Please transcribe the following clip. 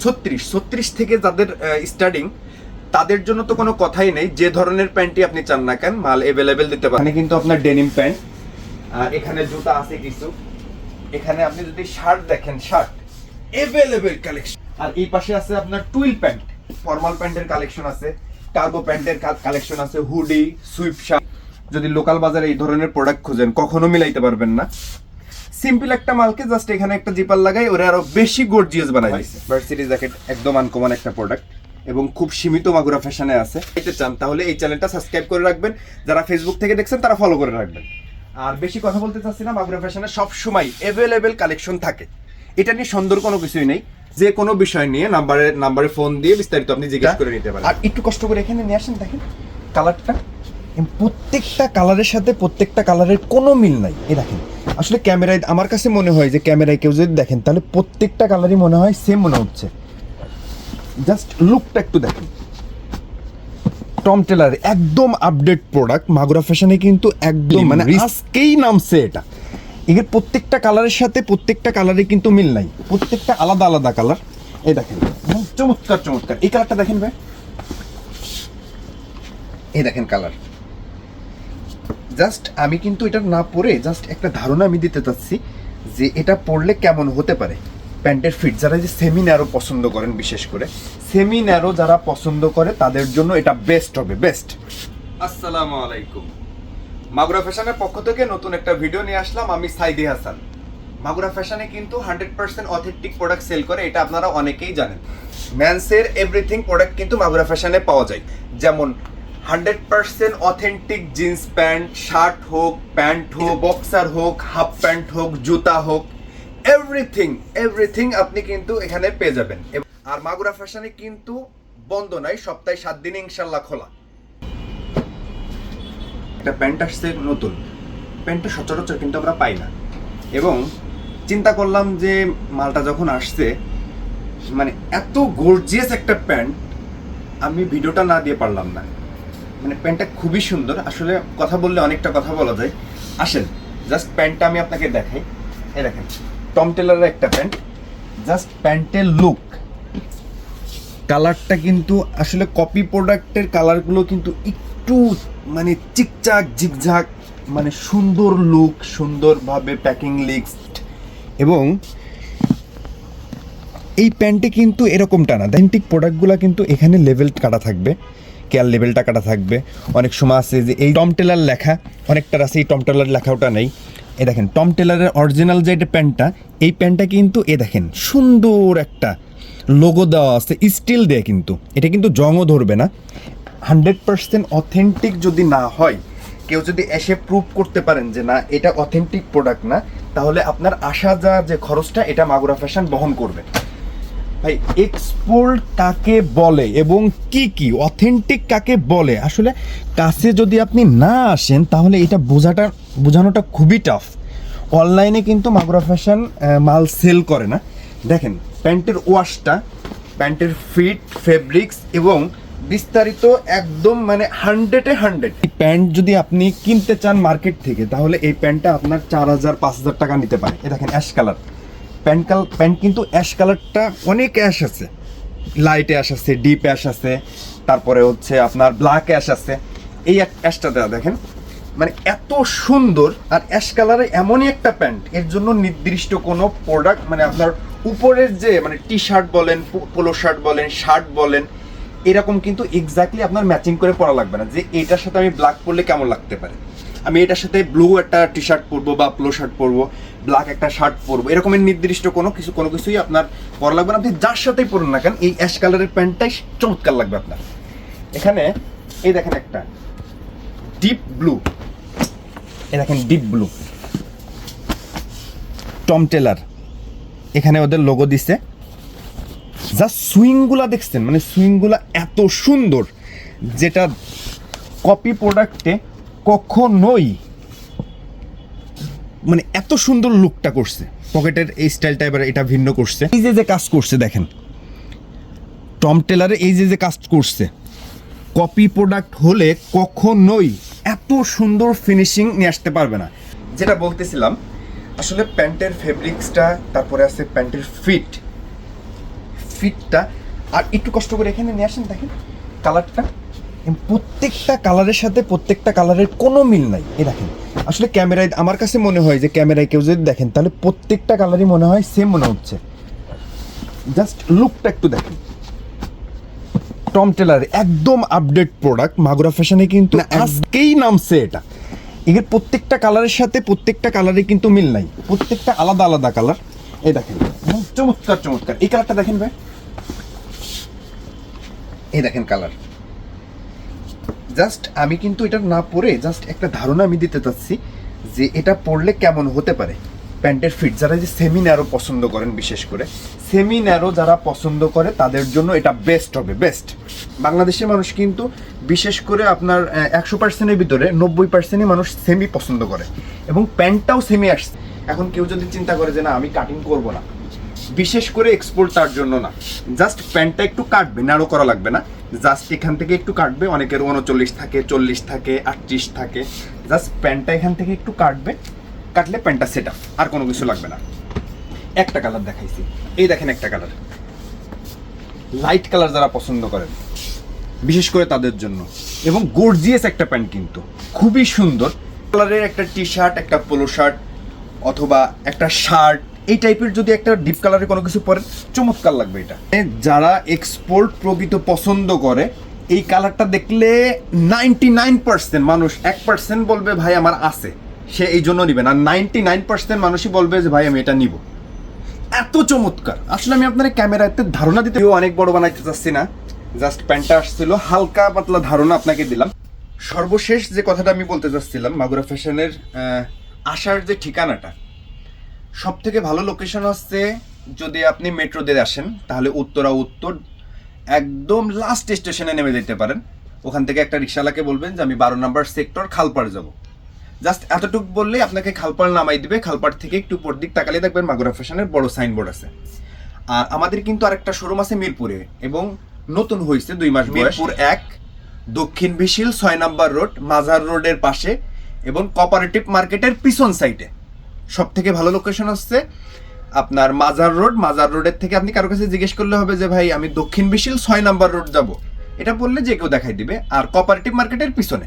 36 থেকে যাদের স্টার্টিং, তাদের জন্য তো কোনো কথাই নেই। যে ধরনের প্যান্টই আপনি চান না কেন, মাল অ্যাভেলেবেল দিতে পারেন। এখানে কিন্তু আপনার ডেনিম প্যান্ট, আর এখানে জুতা আছে কিছু। এখানে আপনি যদি শার্ট দেখেন, শার্ট অ্যাভেলেবেল কালেকশন। আর এই পাশে আছে আপনার টুইল প্যান্ট, ফর্মাল প্যান্টের কালেকশন আছে, কার্গো প্যান্টের কালেকশন আছে, হুডি, সুইপ শার্ট। যদি লোকাল বাজারে এই ধরনের প্রোডাক্ট খুঁজেন কখনো মিলাইতে পারবেন না। সিম্পল একটা মালকে জাস্ট এখানে একটা জিপার লাগাই ওরা আরো বেশি গর্জিয়াস বানাই দিয়েছে। ভার্সিটি জ্যাকেট একদম আনকমন একটা প্রোডাক্ট এবং খুব সীমিত মাগুরা ফ্যাশনে আছে। এটা চান তাহলে এই চ্যানেলটা সাবস্ক্রাইব করে রাখবেন, যারা ফেসবুক থেকে দেখছেন তারা ফলো করে রাখবেন। আর বেশি কথা বলতে চাচ্ছি না, মাগুরা ফ্যাশনে সব সময় অ্যাভেলেবেল কালেকশন থাকে, এটা নিয়ে সুন্দর কোনো কিছুই নেই। যে কোনো বিষয় নিয়ে নাম্বারে ফোন দিয়ে বিস্তারিত আপনি জিজ্ঞেস করে নিতে পারেন। আর একটু কষ্ট করে এখানে নিয়ে আসেন, দেখেন কালারটা, প্রত্যেকটা কালারের সাথে প্রত্যেকটা কালারের কোনো মিল নাই। এই দেখেন, আসলে ক্যামেরায় আমার কাছে মনে হয় যে ক্যামেরায় কেউ যদি দেখেন তাহলে প্রত্যেকটা কালারই মনে হয় সেম মনে হচ্ছে। জাস্ট লুকটা একটু দেখেন। টম টেলার একদম আপডেট প্রোডাক্ট, মাগুরা ফ্যাশনে কিন্তু একদম মানে আজকেই নামছে এটা। এর প্রত্যেকটা কালারের সাথে প্রত্যেকটা কালারে কিন্তু মিল নাই, প্রত্যেকটা আলাদা আলাদা কালার। এই দেখেন চমৎকার চমৎকার এই কালারটা দেখেন ভাই, এই দেখেন কালার। জাস্ট আমি কিন্তু এটা না পরে জাস্ট একটা ধারণা আমি দিতে চাচ্ছি যে এটা পরলে কেমন হতে পারে। প্যান্টের ফিট যারা যে সেমি ন্যারো পছন্দ করেন, বিশেষ করে সেমি ন্যারো যারা পছন্দ করে তাদের জন্য এটা বেস্ট হবে, বেস্ট। আসসালামু আলাইকুম, মাগুরা ফ্যাশনের পক্ষ থেকে নতুন একটা ভিডিও নিয়ে আসলাম। আমি সাইদি হাসান। মাগুরা ফ্যাশনে কিন্তু 100% অথেন্টিক প্রোডাক্ট সেল করে, এটা আপনারা অনেকেই জানেন। ম্যানসের এভরিথিং প্রোডাক্ট কিন্তু মাগুরা ফ্যাশনে পাওয়া যায়, যেমন 100% অথেন্টিক জিন্স প্যান্ট, শার্ট হোক, প্যান্ট হোক, বক্সার হোক, হাফ প্যান্ট হোক, জুতা হোক, এভরিথিং আপনি কিন্তু এখানে পেয়ে যাবেন। আর মাগুরা ফ্যাশনে কিন্তু বন্ধ নাই, সপ্তাহে 7 দিন ইনশাল্লাহ খোলা। একটা প্যান্ট আসছে নতুন, প্যান্টটা সচরাচর কিন্তু আমরা পাই না, এবং চিন্তা করলাম যে মালটা যখন আসছে মানে এত গর্জিয়াস একটা প্যান্ট, আমি ভিডিওটা না দিয়ে পারলাম না। মানে প্যান্টটা খুবই সুন্দর, আসলে কথা বললে অনেকটা কথা বলা যায়। আসেন জাস্ট প্যান্টটা আমি আপনাকে দেখাই। এই দেখেন টম টেলারের একটা প্যান্ট, জাস্ট প্যান্টের লুক, কালারটা কিন্তু আসলে কপি প্রোডাক্টের কালারগুলো কিন্তু একটু মানে চিকচাক জিগঝাক, মানে সুন্দর লুক, সুন্দরভাবে প্যাকিং লিস্ট। এবং এই প্যান্টে কিন্তু এরকমটা না, অথেন্টিক প্রোডাক্টগুলো কিন্তু এখানে লেভেল কাটা থাকবে, কেয়ার লেভেলটা কাটা থাকবে। অনেক সময় আছে যে এই টম টেলার লেখা, অনেকটার আছে এই টম টেলার লেখাটা নেই। এ দেখেন টম টেলারের অরিজিনাল যে এটা প্যান্টটা, এই প্যান্টটা কিন্তু এ দেখেন সুন্দর একটা লোগো দেওয়া আছে স্টিল দিয়ে, কিন্তু এটা কিন্তু জংও ধরবে না। 100% অথেন্টিক যদি না হয়, কেউ যদি এসে প্রুভ করতে পারেন যে না এটা অথেন্টিক প্রোডাক্ট না, তাহলে আপনার আসা যা যে খরচটা এটা মাগুরা ফ্যাশন বহন করবে। ভাই এক্সপোর্ট কাকে বলে এবং কি অথেন্টিক কাকে বলে, আসলে কাছে যদি আপনি না আসেন তাহলে এটা বোঝানোটা খুবই টাফ। অনলাইনে কিন্তু মাগুরা ফ্যাশন মাল সেল করে না। দেখেন প্যান্টের ওয়াশটা, প্যান্টের ফিট, ফেব্রিক্স এবং বিস্তারিত একদম মানে 100-এ 100। এই প্যান্ট যদি আপনি কিনতে চান মার্কেট থেকে, তাহলে এই প্যান্টটা আপনার 4000-5000 টাকা নিতে পারে। এ দেখেন অ্যাশ কালার প্যান্ট, কিন্তু অ্যাশ কালারটা অনেক অ্যাশ আছে, লাইট অ্যাশ আছে, ডিপ অ্যাশ আছে, তারপরে হচ্ছে আপনার ব্ল্যাক অ্যাশ আছে। এই অ্যাশটা দেওয়া দেখেন মানে এত সুন্দর। আর অ্যাশ কালারে এমনই একটা প্যান্ট, এর জন্য নির্দিষ্ট কোনো প্রোডাক্ট মানে আপনার উপরের যে মানে টি শার্ট বলেন, পোলো শার্ট বলেন, শার্ট বলেন, এরকম কিন্তু এক্স্যাক্টলি আপনার ম্যাচিং করে পরা লাগবে না যে এটার সাথে আমি ব্ল্যাক পরলে কেমন লাগতে পারে, আমি এটার সাথে ব্লু একটা টি শার্ট পরবো বা পোলো শার্ট পরবো, ব্ল্যাক একটা শার্ট পরবো, এরকমের নির্দিষ্ট কোনো কিছুই আপনার পরা লাগবে না। আপনি যার সাথেই পরুন না কেন, এই অ্যাশ কালারের প্যান্টটাই চমৎকার লাগবে আপনার। এখানে এই দেখেন একটা ডিপ ব্লু, এই দেখেন ডিপ ব্লু টম টেলার, এখানে ওদের লোগো দিছে। জাস্ট সুইংগুলা দেখছেন, মানে সুইংগুলা এত সুন্দর, যেটা কপি প্রোডাক্টে কখনোই মানে এত সুন্দর লুকটা করছে। পকেটের এই স্টাইলটা এবার এটা ভিন্ন করছে। এই যে কাজ করছে দেখেন টম টেলারে, এই যে কাজ করছে, কপি প্রোডাক্ট হলে কখনোই এত সুন্দর ফিনিশিং নিয়ে আসতে পারবে না। যেটা বলতেছিলাম, আসলে প্যান্টের ফেব্রিক্সটা, তারপরে আছে প্যান্টের ফিটটা। আর একটু কষ্ট করে এখানে নিয়ে আসেন, দেখেন কালারটা, প্রত্যেকটা কালারের সাথে প্রত্যেকটা কালারের কোনো মিল নাই। এই দেখেন, আসলে ক্যামেরায় আমার কাছে মনে হয় যে ক্যামেরায় কেউ যদি দেখেন তাহলে প্রত্যেকটা কালারই মনে হয় সেম মনে হচ্ছে। জাস্ট লুকটা একটু দেখেন, টম টেলার একদম আপডেট প্রোডাক্ট মাগুরা ফ্যাশনে কিন্তু আজকেই নামছে এটা। এর প্রত্যেকটা কালারের সাথে প্রত্যেকটা কালারে কিন্তু মিল নাই, প্রত্যেকটা আলাদা আলাদা কালার। এই দেখেন চমৎকার চমৎকার, এই কালারটা দেখেন ভাই, এই দেখেন কালার। জাস্ট আমি কিন্তু এটা না পরে জাস্ট একটা ধারণা আমি দিতে চাচ্ছি যে এটা পরলে কেমন হতে পারে। প্যান্টের ফিট যারা যে সেমি ন্যারো পছন্দ করেন, বিশেষ করে সেমি ন্যারো যারা পছন্দ করে তাদের জন্য এটা বেস্ট হবে, বেস্ট। বাংলাদেশের মানুষ কিন্তু বিশেষ করে আপনার 100%-এর ভিতরে 90%-ই মানুষ সেমি পছন্দ করে, এবং প্যান্টটাও সেমি আসছে। এখন কেউ যদি চিন্তা করে যে না আমি কাটিং করব না, বিশেষ করে এক্সপোর্ট তার জন্য না, জাস্ট প্যান্টটা একটু কাটবে, ন্যারো করা লাগবে না, জাস্ট এখান থেকে একটু কাটবে। অনেকের 39 থাকে, 40 থাকে, 38 থাকে, জাস্ট প্যান্টটা এখান থেকে একটু কাটবে, কাটলে প্যান্টটা সেট আপ, আর কোনো কিছু লাগবে না। একটা কালার দেখাইছি, এই দেখেন একটা কালার, লাইট কালার যারা পছন্দ করেন বিশেষ করে তাদের জন্য, এবং গর্জিয়াস একটা প্যান্ট কিন্তু খুবই সুন্দর কালারের একটা টি শার্ট, একটা পোলো শার্ট অথবা একটা শার্ট, এই টাইপের যদি একটা ডিপ কালারের কোনো কিছু পরেন চমৎকার লাগবে এটা। যারা এক্সপোর্ট প্রকৃত পছন্দ করে এই কালারটা দেখলে 99% মানুষ, 1% বলবে ভাই আমার আছে, সে এই জন্য নিবে না। 99% মানুষই বলবে যে ভাই আমি এটা নিব। এত চমৎকার, আসলে আমি আপনার ক্যামেরাতে ধারণা দিতে অনেক বড় বানাইতে চাচ্ছি না, জাস্ট প্যান্টটা আসছিল, হালকা পাতলা ধারণা আপনাকে দিলাম। সর্বশেষ যে কথাটা আমি বলতে চাচ্ছিলাম, মাগুরা ফ্যাশনের আসার যে ঠিকানাটা, সব থেকে ভালো লোকেশন হচ্ছে যদি আপনি মেট্রো দিয়ে আসেন তাহলে উত্তরা উত্তর একদম লাস্ট স্টেশনে নেমে যেতে পারেন। ওখান থেকে একটা রিক্সাওয়ালাকে বলবেন যে আমি 12 নম্বর সেক্টর খালপাড় যাব, জাস্ট এতটুকু বললেই আপনাকে খালপাড় নামাই দিবে। খালপাড় থেকে একটু উপর দিক তাকালে দেখবেন মাগুরা ফ্যাশনের বড় সাইনবোর্ড আছে। আর আমাদের কিন্তু আরেকটা শোরুম আছে মিরপুরে, এবং নতুন হয়েছে 2 মাস, মিরপুর 1 দক্ষিণ ভিশিল 6 নম্বর রোড, মাজার রোডের পাশে এবং কোঅপারেটিভ মার্কেটের পিছন সাইডে। সব থেকে ভালো লোকেশন হচ্ছে আপনার মাজার রোড। মাজার রোডের থেকে আপনি কারো কাছে জিজ্ঞেস করলে হবে যে ভাই আমি দক্ষিণ ভিশিল 6 নম্বর রোড যাব, এটা বললে যে কেউ দেখাই দিবে। আর কোঅপারেটিভ মার্কেটের পিছনে